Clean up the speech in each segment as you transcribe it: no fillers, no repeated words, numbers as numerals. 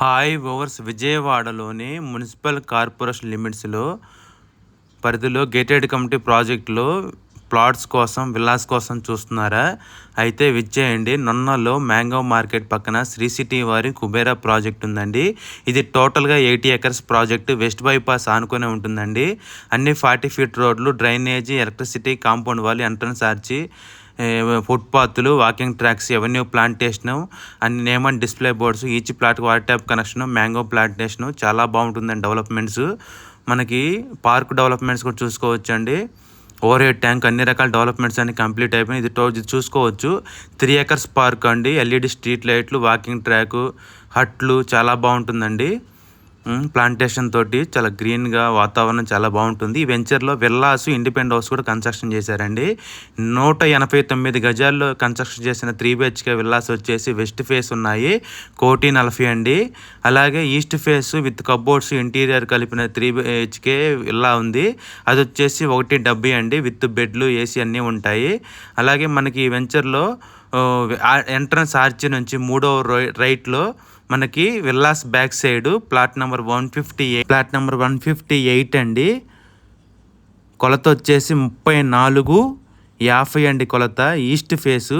Hi overs విజయవాడలోని municipal corporation లిమిట్స్లో పరిధిలో గేటెడ్ కమ్యూనిటీ ప్రాజెక్టులో ప్లాట్స్ కోసం విల్లాస్ కోసం చూస్తున్నారా? అయితే విచ్చేయండి. నొన్నలో మ్యాంగో మార్కెట్ పక్కన శ్రీ సిటీ వారి కుబేరా ప్రాజెక్ట్ ఉందండి. ఇది టోటల్గా 80 ఎకర్స్ ప్రాజెక్టు. వెస్ట్ బైపాస్ ఆనుకునే ఉంటుందండి. అన్ని 40 ఫీట్ రోడ్లు, drainage, electricity, compound wall, entrance arch, ఫుట్పాత్లు, వాకింగ్ ట్రాక్స్, ఎవెన్యూ ప్లాంటేషను, అన్ని name and display boards, each plot water tap connection, mango plantation చాలా బాగుంటుందండి. డెవలప్మెంట్స్ మనకి పార్క్ డెవలప్మెంట్స్ కూడా చూసుకోవచ్చండి. ఓవర్ హెడ్ ట్యాంక్, అన్ని రకాల డెవలప్మెంట్స్ అన్ని కంప్లీట్ అయిపోయినాయి. ఇది చూసుకోవచ్చు. 3 ఎకర్స్ పార్క్ అండి. ఎల్ఈడి స్ట్రీట్ లైట్లు, వాకింగ్ ట్రాకు, హట్లు చాలా బాగుంటుందండి. ప్లాంటేషన్ తోటి చాలా గ్రీన్గా వాతావరణం చాలా బాగుంటుంది. ఈ వెంచర్లో విల్లాస్, ఇండిపెండెంట్ హౌస్ కూడా కన్స్ట్రక్షన్ చేశారండి. 189 గజాల్లో కన్స్ట్రక్షన్ చేసిన 3 BHK విల్లాస్ వచ్చేసి వెస్ట్ ఫేస్ ఉన్నాయి, 1,40,000 అండి. అలాగే east face with cupboards, interior కలిపిన 3 BHK విల్లా ఉంది. అది వచ్చేసి 1,70,000 అండి. విత్ బెడ్లు, ఏసీ అన్నీ ఉంటాయి. అలాగే మనకి ఈ వెంచర్లో ఎంట్రన్స్ ఆర్చి నుంచి మూడవ రైట్లో మనకి villas back side plot number 158 అండి. కొలత వచ్చేసి 34,50 అండి కొలత. ఈస్ట్ ఫేసు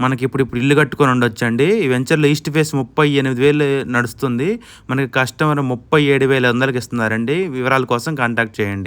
మనకి ఇప్పుడు ఇల్లు కట్టుకొని ఉండొచ్చండి. ఈ వెంచర్లో ఈస్ట్ ఫేస్ 38,000 నడుస్తుంది. మనకి కస్టమర్ 37,500కి ఇస్తున్నారండి. వివరాల కోసం కాంటాక్ట్ చేయండి.